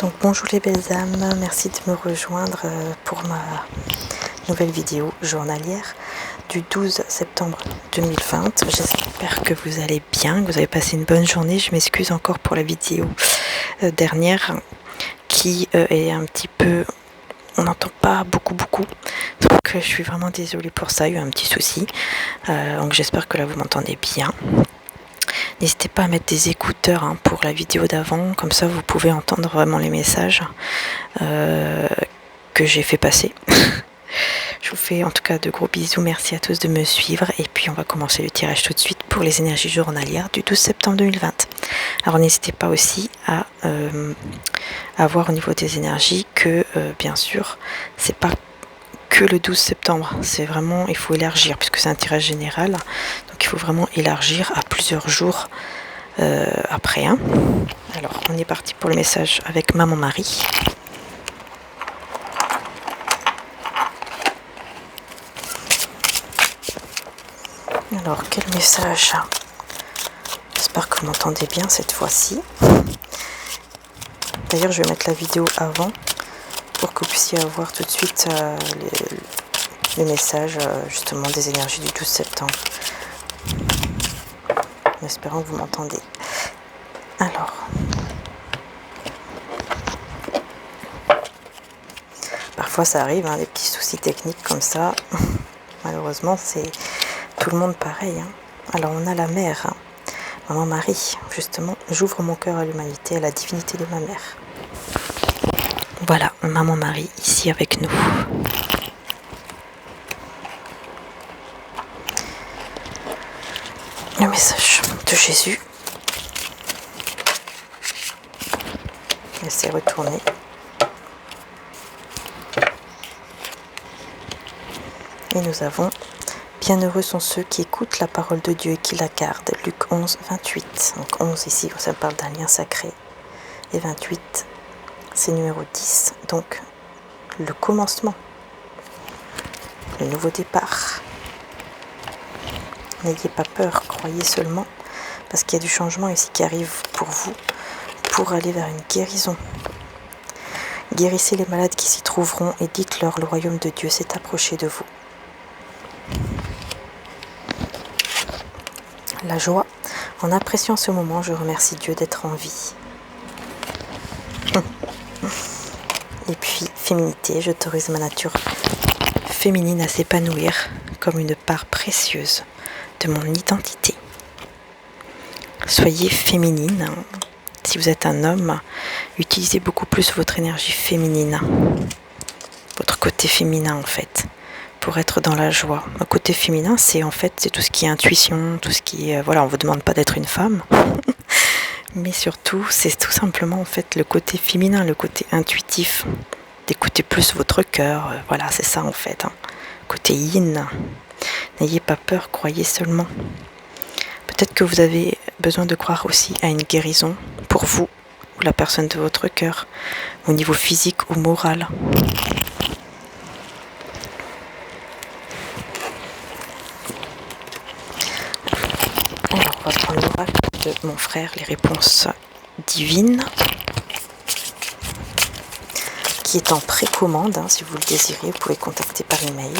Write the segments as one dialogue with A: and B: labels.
A: Donc bonjour les belles âmes, merci de me rejoindre pour ma nouvelle vidéo journalière du 12 septembre 2020. J'espère que vous allez bien, que vous avez passé une bonne journée. Je m'excuse encore pour la vidéo dernière qui est un petit peu... On n'entend pas beaucoup. Donc je suis vraiment désolée pour ça, il y a eu un petit souci. Donc j'espère que là vous m'entendez bien. N'hésitez pas à mettre des écouteurs pour la vidéo d'avant, comme ça vous pouvez entendre vraiment les messages que j'ai fait passer. Je vous fais en tout cas de gros bisous, merci à tous de me suivre et puis on va commencer le tirage tout de suite pour les énergies journalières du 12 septembre 2020. Alors n'hésitez pas aussi à voir au niveau des énergies que bien sûr c'est pas que le 12 septembre, c'est vraiment, il faut élargir puisque c'est un tirage général, donc il faut vraiment élargir à plusieurs jours après. Alors on est parti pour le message avec Maman Marie. Alors quel message? J'espère que vous m'entendez bien cette fois-ci. D'ailleurs je vais mettre la vidéo avant pour que vous puissiez avoir tout de suite les messages justement des énergies du 12 septembre. En espérant que vous m'entendez. Alors, parfois ça arrive, des petits soucis techniques comme ça. Malheureusement, c'est tout le monde pareil. Alors on a la mère, Maman Marie. Justement, j'ouvre mon cœur à l'humanité, à la divinité de ma mère. Voilà, Maman Marie ici avec nous. Le message de Jésus. Laissez retourner. Et nous avons « Bienheureux sont ceux qui écoutent la parole de Dieu et qui la gardent » Luc 11, 28. Donc 11 ici, ça parle d'un lien sacré. Et 28, c'est numéro 10. Donc le commencement. Le nouveau départ. N'ayez pas peur, croyez seulement. Parce qu'il y a du changement ici qui arrive pour vous. Pour aller vers une guérison. Guérissez les malades qui s'y trouveront et dites-leur le royaume de Dieu s'est approché de vous. La joie. En appréciant ce moment, je remercie Dieu d'être en vie. Et puis, féminité, j'autorise ma nature féminine à s'épanouir comme une part précieuse de mon identité. Soyez féminine. Si vous êtes un homme, utilisez beaucoup plus votre énergie féminine. Votre côté féminin en fait. Pour être dans la joie. Le côté féminin, c'est tout ce qui est intuition, tout ce qui est... Voilà, on ne vous demande pas d'être une femme. Mais surtout, c'est tout simplement en fait le côté féminin, le côté intuitif. D'écouter plus votre cœur. Voilà, c'est ça en fait. Côté yin. N'ayez pas peur, croyez seulement. Peut-être que vous avez besoin de croire aussi à une guérison pour vous ou la personne de votre cœur, au niveau physique ou moral. Alors, on va prendre l'oracle de mon frère, les réponses divines, qui est en précommande. Si vous le désirez, vous pouvez contacter par email.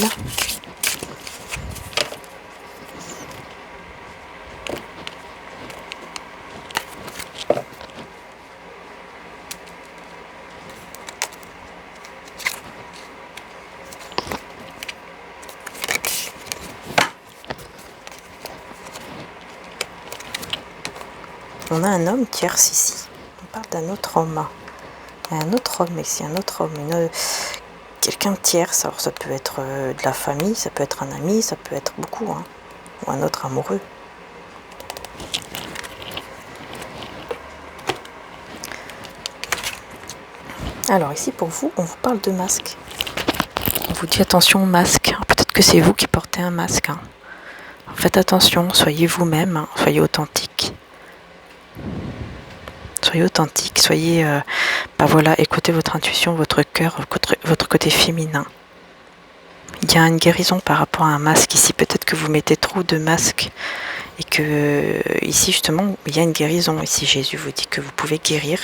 A: On a un homme tierce ici. On parle d'un autre homme. Un autre homme ici, un autre homme. Quelqu'un de tierce. Alors ça peut être de la famille, ça peut être un ami, ça peut être beaucoup. Ou un autre amoureux. Alors ici pour vous, on vous parle de masque. On vous dit attention au masque. Peut-être que c'est vous qui portez un masque. Faites attention, soyez vous-même, soyez authentique. Soyez authentique, soyez, écoutez votre intuition, votre cœur, votre côté féminin. Il y a une guérison par rapport à un masque ici. Peut-être que vous mettez trop de masques et que ici justement il y a une guérison. Ici Jésus vous dit que vous pouvez guérir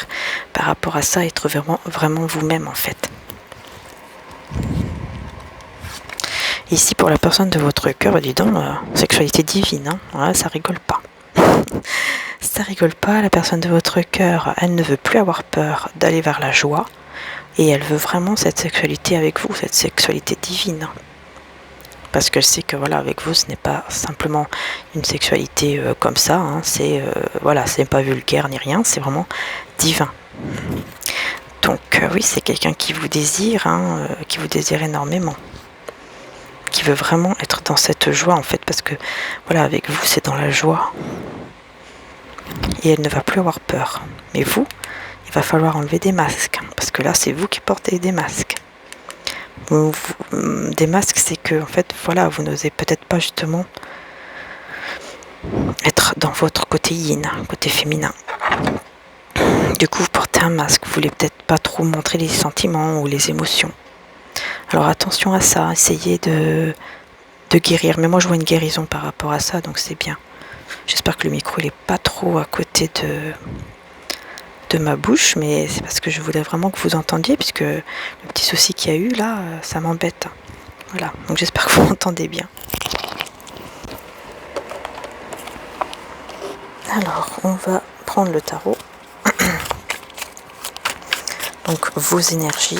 A: par rapport à ça, être vraiment vous-même en fait. Ici pour la personne de votre cœur, dis donc, sexualité divine, hein, voilà, ça rigole pas. Ça rigole pas, la personne de votre cœur, elle ne veut plus avoir peur d'aller vers la joie et elle veut vraiment cette sexualité avec vous, cette sexualité divine. Parce qu'elle sait que voilà, avec vous, ce n'est pas simplement une sexualité comme ça, hein, c'est voilà, c'est pas vulgaire ni rien, c'est vraiment divin. Donc oui, c'est quelqu'un qui vous désire, hein, qui vous désire énormément, qui veut vraiment être dans cette joie en fait, parce que voilà, avec vous, c'est dans la joie. Et elle ne va plus avoir peur. Mais vous, il va falloir enlever des masques, parce que là, c'est vous qui portez des masques. Des masques, c'est que en fait, voilà, vous n'osez peut-être pas justement être dans votre côté yin, côté féminin. Du coup, vous portez un masque, vous voulez peut-être pas trop montrer les sentiments ou les émotions. Alors attention à ça, essayez de guérir. Mais moi, je vois une guérison par rapport à ça, donc c'est bien. J'espère que le micro il est pas trop à côté de ma bouche, mais c'est parce que je voulais vraiment que vous entendiez, puisque le petit souci qu'il y a eu là, ça m'embête. Voilà, donc j'espère que vous m'entendez bien. Alors, on va prendre le tarot. Donc, vos énergies.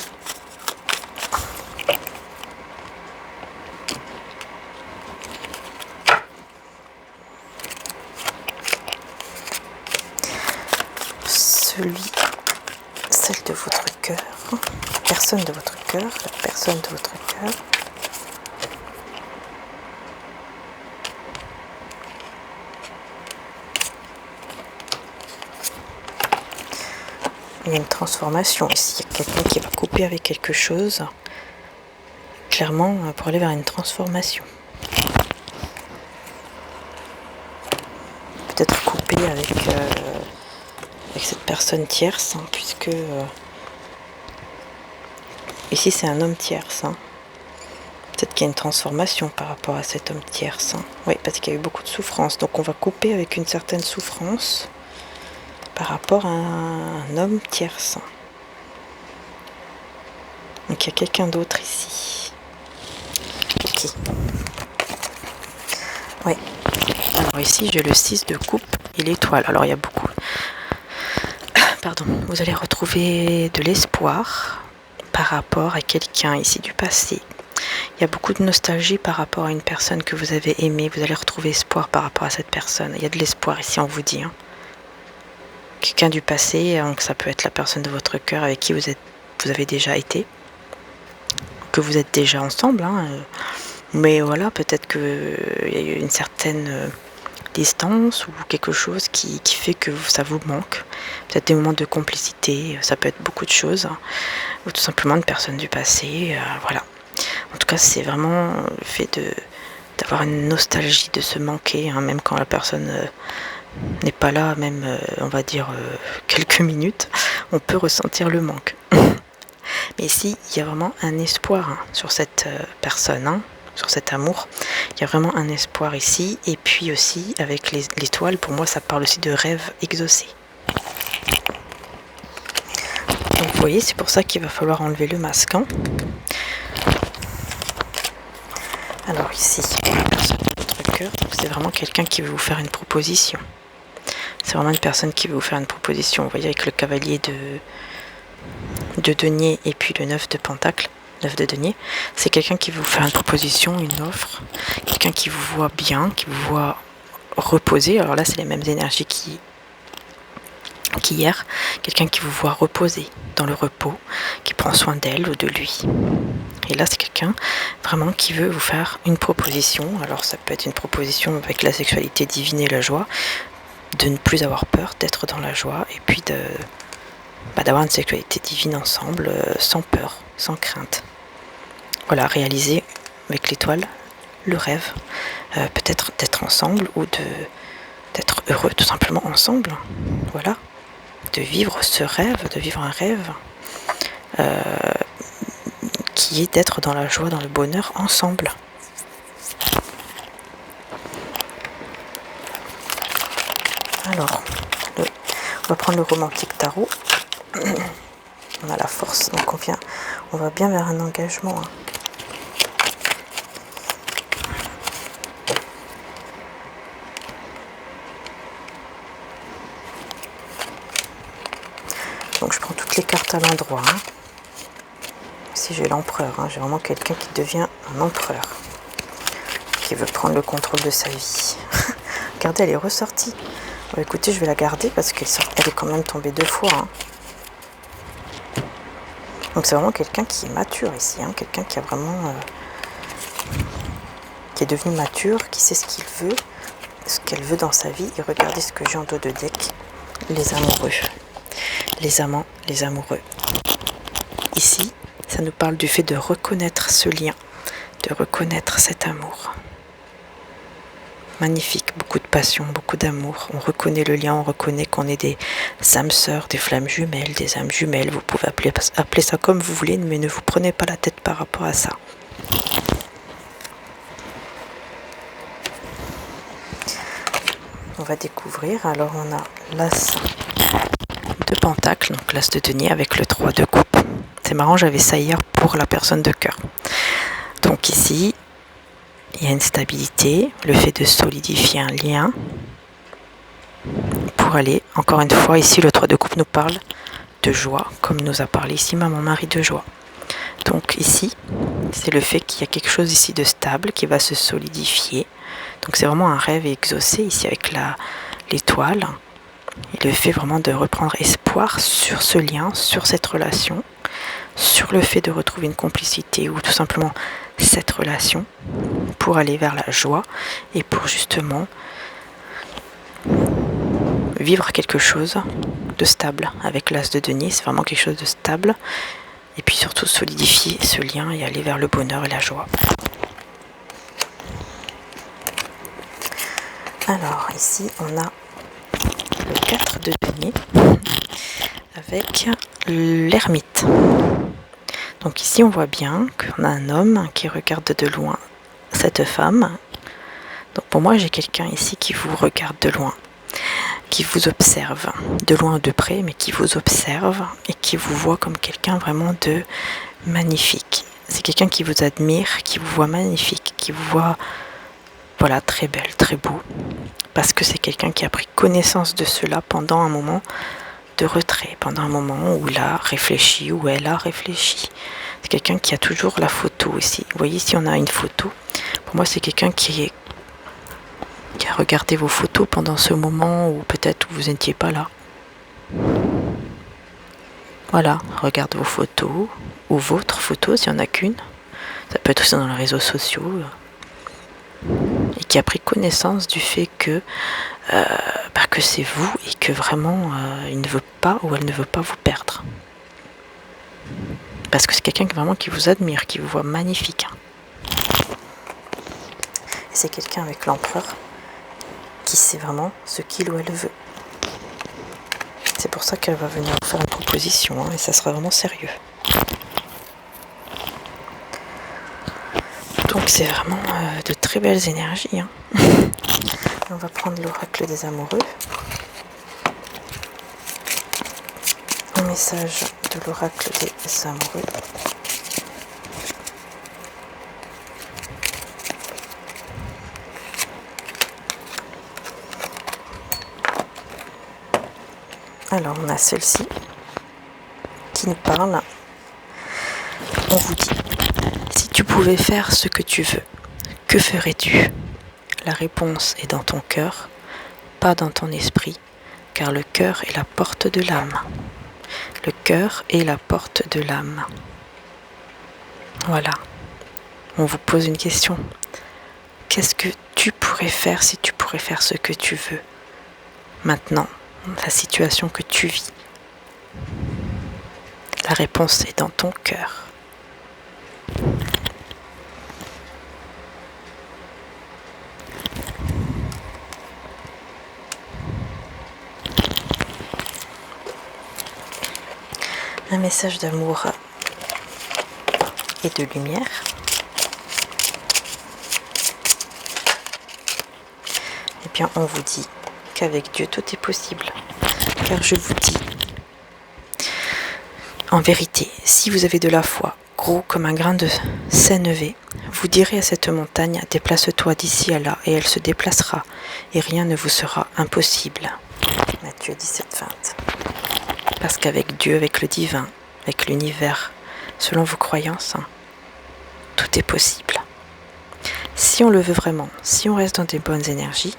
A: Celle de votre cœur, la personne de votre cœur, la personne de votre cœur. Il y a une transformation ici, il y a quelqu'un qui va couper avec quelque chose, clairement pour aller vers une transformation. Peut-être couper avec cette personne tierce, hein, puisque ici c'est un homme tierce. Hein. Peut-être qu'il y a une transformation par rapport à cet homme tierce. Hein. Oui, parce qu'il y a eu beaucoup de souffrance. Donc on va couper avec une certaine souffrance par rapport à un homme tierce. Donc il y a quelqu'un d'autre ici. Ok. Oui. Alors ici j'ai le 6 de coupe et l'étoile. Alors il y a beaucoup. Pardon. Vous allez retrouver de l'espoir par rapport à quelqu'un ici du passé. Il y a beaucoup de nostalgie par rapport à une personne que vous avez aimée. Vous allez retrouver espoir par rapport à cette personne. Il y a de l'espoir ici, on vous dit. Hein. Quelqu'un du passé, donc ça peut être la personne de votre cœur avec qui vous avez déjà été, que vous êtes déjà ensemble. Hein. Mais voilà, peut-être qu'il y a une certaine distance ou quelque chose qui fait que ça vous manque. Peut-être des moments de complicité, ça peut être beaucoup de choses. Hein. Ou tout simplement une personne du passé, voilà. En tout cas, c'est vraiment le fait d'avoir une nostalgie, de se manquer, hein, même quand la personne n'est pas là, même on va dire quelques minutes, on peut ressentir le manque. Mais ici, il y a vraiment un espoir hein, sur cette personne, hein, sur cet amour. Il y a vraiment un espoir ici. Et puis aussi, avec l'étoile, pour moi, ça parle aussi de rêve exaucé. Donc vous voyez, c'est pour ça qu'il va falloir enlever le masque. Hein. Alors ici, la personne de votre cœur, c'est vraiment quelqu'un qui veut vous faire une proposition. C'est vraiment une personne qui veut vous faire une proposition. Vous voyez, avec le cavalier de denier et puis le 9 de pentacle, 9 de denier, c'est quelqu'un qui veut vous faire une proposition, une offre, quelqu'un qui vous voit bien, qui vous voit reposer. Alors là, c'est les mêmes énergies qu'hier. Quelqu'un qui vous voit reposer dans le repos, qui prend soin d'elle ou de lui. Et là, c'est quelqu'un vraiment qui veut vous faire une proposition. Alors ça peut être une proposition avec la sexualité divine et la joie, de ne plus avoir peur, d'être dans la joie, et puis d'avoir une sexualité divine ensemble, sans peur, sans crainte. Voilà, réaliser avec l'étoile le rêve, peut-être d'être ensemble ou d'être heureux tout simplement ensemble. Voilà, de vivre ce rêve, de vivre un rêve qui est d'être dans la joie, dans le bonheur ensemble. Alors, on va prendre le romantique tarot. On a la force, donc on va bien vers un engagement. Hein. Donc je prends toutes les cartes à l'endroit. Hein. Ici j'ai l'empereur, hein. J'ai vraiment quelqu'un qui devient un empereur. Qui veut prendre le contrôle de sa vie. Regardez, elle est ressortie. Bon, écoutez, je vais la garder parce qu'elle est quand même tombée 2 fois. Hein. Donc c'est vraiment quelqu'un qui est mature ici. Hein. Quelqu'un qui a vraiment... qui est devenu mature, qui sait ce qu'il veut, ce qu'elle veut dans sa vie. Et regardez ce que j'ai en dos de deck. Les amoureux. Les amants, les amoureux. Ici, ça nous parle du fait de reconnaître ce lien, de reconnaître cet amour. Magnifique, beaucoup de passion, beaucoup d'amour. On reconnaît le lien, on reconnaît qu'on est des âmes sœurs, des flammes jumelles, des âmes jumelles. Vous pouvez appeler ça comme vous voulez, mais ne vous prenez pas la tête par rapport à ça. On va découvrir. Alors on a l'as de pentacle, donc l'as de denier avec le 3 de coupe. C'est marrant, j'avais ça hier pour la personne de cœur. Donc ici, il y a une stabilité, le fait de solidifier un lien pour aller, encore une fois, ici le 3 de coupe nous parle de joie, comme nous a parlé ici mon mari de joie. Donc ici, c'est le fait qu'il y a quelque chose ici de stable qui va se solidifier. Donc c'est vraiment un rêve exaucé ici avec l'étoile. Et le fait vraiment de reprendre espoir sur ce lien, sur cette relation, sur le fait de retrouver une complicité ou tout simplement cette relation pour aller vers la joie et pour justement vivre quelque chose de stable. Avec l'as de denier, c'est vraiment quelque chose de stable et puis surtout solidifier ce lien et aller vers le bonheur et la joie. Alors ici on a le 4 de denier avec l'ermite. Donc ici on voit bien qu'on a un homme qui regarde de loin cette femme. Donc pour moi j'ai quelqu'un ici qui vous regarde de loin, qui vous observe, de loin ou de près, mais qui vous observe et qui vous voit comme quelqu'un vraiment de magnifique. C'est quelqu'un qui vous admire, qui vous voit magnifique, qui vous voit voilà, très belle, très beau. Parce que c'est quelqu'un qui a pris connaissance de cela pendant un moment de retrait, pendant un moment où il a réfléchi, où elle a réfléchi. C'est quelqu'un qui a toujours la photo ici. Vous voyez, ici on a une photo. Pour moi, c'est quelqu'un qui a regardé vos photos pendant ce moment où peut-être vous n'étiez pas là. Voilà, regarde vos photos, ou votre photo, s'il n'y en a qu'une. Ça peut être aussi dans les réseaux sociaux. Et qui a pris connaissance du fait que c'est vous et que vraiment il ne veut pas ou elle ne veut pas vous perdre. Parce que c'est quelqu'un vraiment qui vous admire, qui vous voit magnifique. Et c'est quelqu'un avec l'empereur qui sait vraiment ce qu'il ou elle veut. C'est pour ça qu'elle va venir vous faire une proposition, hein, et ça sera vraiment sérieux. Donc c'est vraiment de très belles énergies. Hein. On va prendre l'oracle des amoureux. Un message de l'oracle des amoureux. Alors on a celle-ci qui nous parle. On vous dit, si tu pouvais faire ce que tu veux, que ferais-tu ? La réponse est dans ton cœur, pas dans ton esprit, car le cœur est la porte de l'âme. Le cœur est la porte de l'âme. Voilà. On vous pose une question. Qu'est-ce que tu pourrais faire si tu pourrais faire ce que tu veux ? Maintenant, la situation que tu vis. La réponse est dans ton cœur. Un message d'amour et de lumière. Eh bien, on vous dit qu'avec Dieu, tout est possible. Car je vous dis, en vérité, si vous avez de la foi, gros comme un grain de sénévé, vous direz à cette montagne, déplace-toi d'ici à là, et elle se déplacera, et rien ne vous sera impossible. Matthieu 17, 20. Parce qu'avec Dieu, avec le divin, avec l'univers, selon vos croyances, tout est possible. Si on le veut vraiment, si on reste dans des bonnes énergies,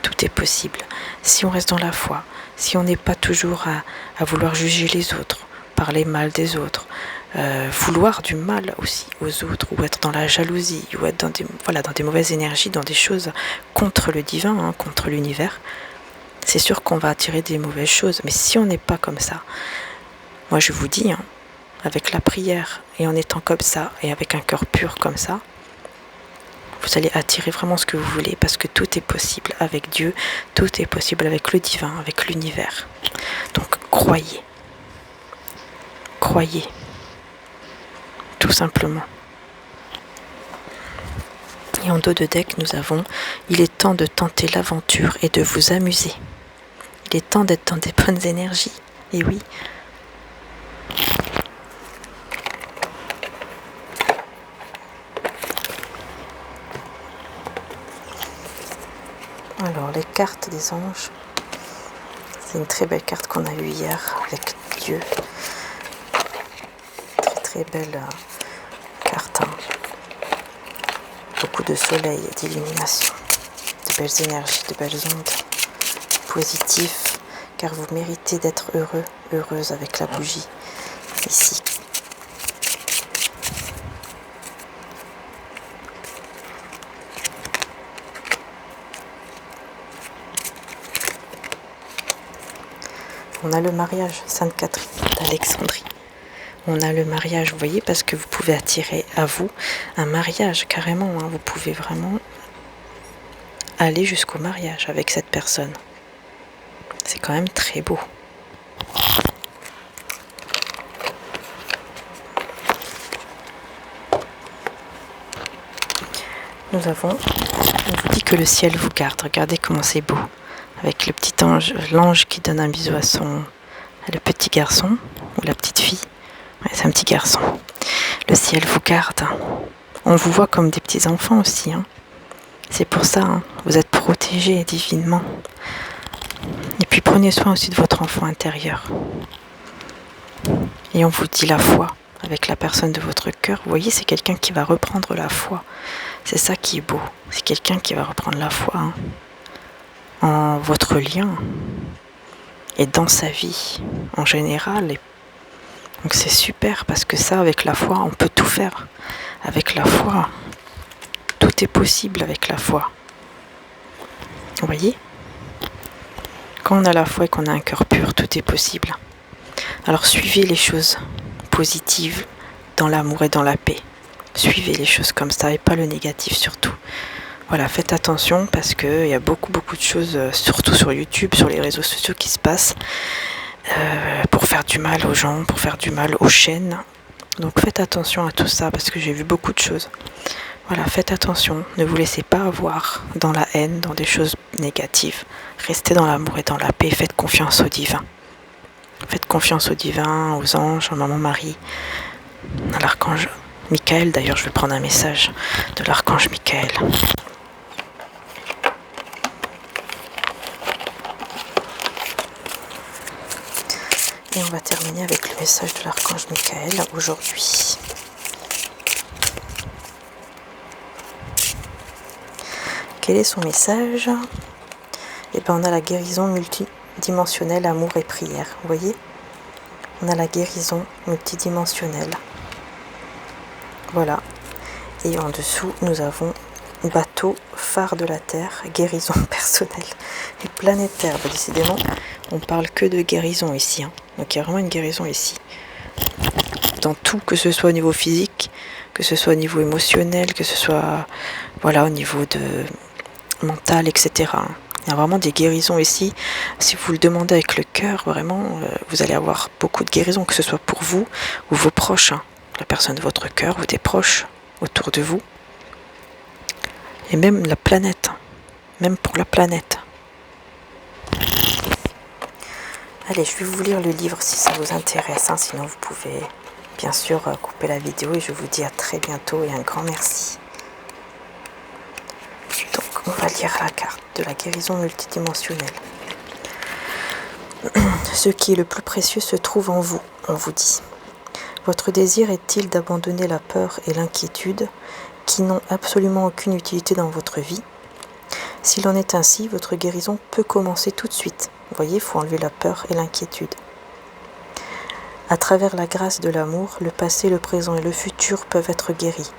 A: tout est possible. Si on reste dans la foi, si on n'est pas toujours à vouloir juger les autres, parler mal des autres, vouloir du mal aussi aux autres, ou être dans la jalousie, ou être dans des mauvaises énergies, dans des choses contre le divin, contre l'univers, c'est sûr qu'on va attirer des mauvaises choses. Mais si on n'est pas comme ça, moi je vous dis, avec la prière, et en étant comme ça, et avec un cœur pur comme ça, vous allez attirer vraiment ce que vous voulez, parce que tout est possible avec Dieu, tout est possible avec le divin, avec l'univers. Donc croyez. Croyez. Tout simplement. Et en dos de deck, nous avons « Il est temps de tenter l'aventure et de vous amuser. Il est temps d'être dans des bonnes énergies. » Et oui. Alors, les cartes des anges. C'est une très belle carte qu'on a eue hier avec Dieu. Très très belle carte. Beaucoup de soleil et d'illumination. De belles énergies, de belles ondes. Positives. Car vous méritez d'être heureux, heureuse avec la bougie. Ici. On a le mariage, Sainte Catherine d'Alexandrie. On a le mariage, vous voyez, parce que vous pouvez attirer à vous un mariage, carrément. Vous pouvez vraiment aller jusqu'au mariage avec cette personne. C'est quand même très beau. On vous dit que le ciel vous garde. Regardez comment c'est beau. Avec le petit ange, l'ange qui donne un bisou à le petit garçon, ou la petite fille. Ouais, c'est un petit garçon. Le ciel vous garde. On vous voit comme des petits enfants aussi. C'est pour ça, vous êtes protégés divinement. Et puis prenez soin aussi de votre enfant intérieur. Et on vous dit la foi avec la personne de votre cœur. Vous voyez, c'est quelqu'un qui va reprendre la foi. C'est ça qui est beau. C'est quelqu'un qui va reprendre la foi en votre lien et dans sa vie en général. Donc c'est super parce que ça, avec la foi, on peut tout faire. Avec la foi, tout est possible avec la foi. Vous voyez ? Quand on a la foi et qu'on a un cœur pur, tout est possible. Alors suivez les choses positives dans l'amour et dans la paix. Suivez les choses comme ça et pas le négatif surtout. Voilà, faites attention parce qu'il y a beaucoup de choses, surtout sur YouTube, sur les réseaux sociaux qui se passent pour faire du mal aux gens, pour faire du mal aux chaînes. Donc faites attention à tout ça parce que j'ai vu beaucoup de choses. Voilà, faites attention, ne vous laissez pas avoir dans la haine, dans des choses négatives. Restez dans l'amour et dans la paix, faites confiance au divin. Faites confiance au divin, aux anges, à Maman Marie, à l'archange Michael. D'ailleurs, je vais prendre un message de l'archange Michael. Et on va terminer avec le message de l'archange Michael aujourd'hui. Quel est son message ? Eh bien, on a la guérison multidimensionnelle, amour et prière. Vous voyez ? On a la guérison multidimensionnelle. Voilà. Et en dessous, nous avons bateau, phare de la Terre, guérison personnelle et planétaire. Bah, décidément, on parle que de guérison ici. Donc il y a vraiment une guérison ici. Dans tout, que ce soit au niveau physique, que ce soit au niveau émotionnel, que ce soit au niveau de mental, etc. Il y a vraiment des guérisons ici. Si vous le demandez avec le cœur, vraiment, vous allez avoir beaucoup de guérisons, que ce soit pour vous ou vos proches. La personne de votre cœur ou des proches autour de vous. Et même la planète. Même pour la planète. Allez, je vais vous lire le livre si ça vous intéresse, hein. Sinon vous pouvez bien sûr couper la vidéo et je vous dis à très bientôt et un grand merci. Donc on va lire la carte de la guérison multidimensionnelle. Ce qui est le plus précieux se trouve en vous, on vous dit. Votre désir est-il d'abandonner la peur et l'inquiétude qui n'ont absolument aucune utilité dans votre vie? S'il en est ainsi, votre guérison peut commencer tout de suite. Vous voyez, il faut enlever la peur et l'inquiétude. À travers la grâce de l'amour, le passé, le présent et le futur peuvent être guéris.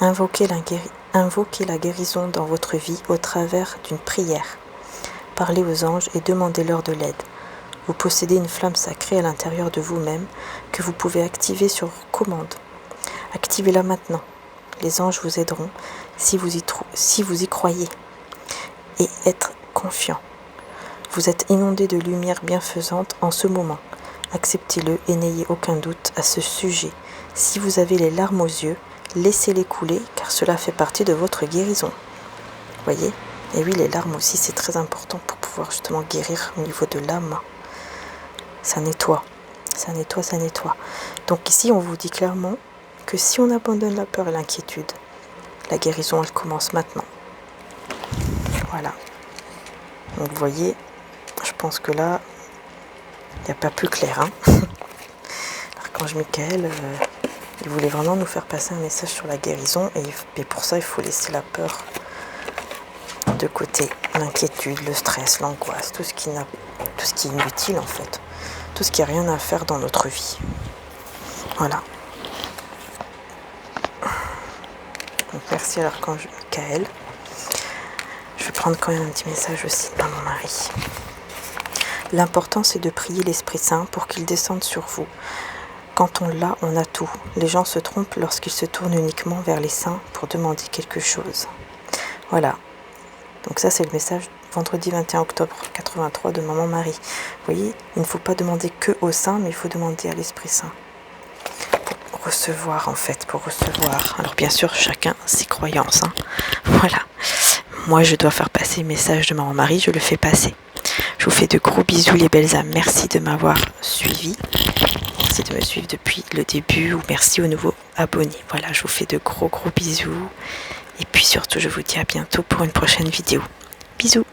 A: Invoquez la guérison dans votre vie au travers d'une prière. Parlez aux anges et demandez-leur de l'aide. Vous possédez une flamme sacrée à l'intérieur de vous-même que vous pouvez activer sur commande. Activez-la maintenant. Les anges vous aideront si vous y croyez. Et être confiant. Vous êtes inondé de lumière bienfaisante en ce moment. Acceptez-le et n'ayez aucun doute à ce sujet. Si vous avez les larmes aux yeux, laissez-les couler car cela fait partie de votre guérison. Voyez? Et oui, les larmes aussi, c'est très important pour pouvoir justement guérir au niveau de l'âme. Ça nettoie, ça nettoie, ça nettoie. Donc ici, on vous dit clairement que si on abandonne la peur et l'inquiétude, la guérison, elle commence maintenant. Voilà. Donc vous voyez, je pense que là, il n'y a pas plus clair. Hein. L'archange Michael, il voulait vraiment nous faire passer un message sur la guérison et pour ça, il faut laisser la peur de côté, l'inquiétude, le stress, l'angoisse, tout ce qui est inutile en fait. Tout ce qui n'a rien à faire dans notre vie. Voilà. Donc merci à l'archange Michael. Je vais prendre quand même un petit message aussi de mon mari. L'important c'est de prier l'Esprit Saint pour qu'il descende sur vous. Quand on l'a, on a tout. Les gens se trompent lorsqu'ils se tournent uniquement vers les saints pour demander quelque chose. Voilà. Donc ça c'est le message vendredi 21 octobre 83 de Maman Marie. Vous voyez, il ne faut pas demander que au Saint, mais il faut demander à l'Esprit Saint. Pour recevoir en fait, pour recevoir. Alors bien sûr, chacun ses croyances. Hein. Voilà. Moi je dois faire passer le message de Maman Marie, je le fais passer. Je vous fais de gros bisous les belles âmes. Merci de m'avoir suivi. Merci de me suivre depuis le début ou merci aux nouveaux abonnés. Voilà, je vous fais de gros bisous. Et puis surtout, je vous dis à bientôt pour une prochaine vidéo. Bisous.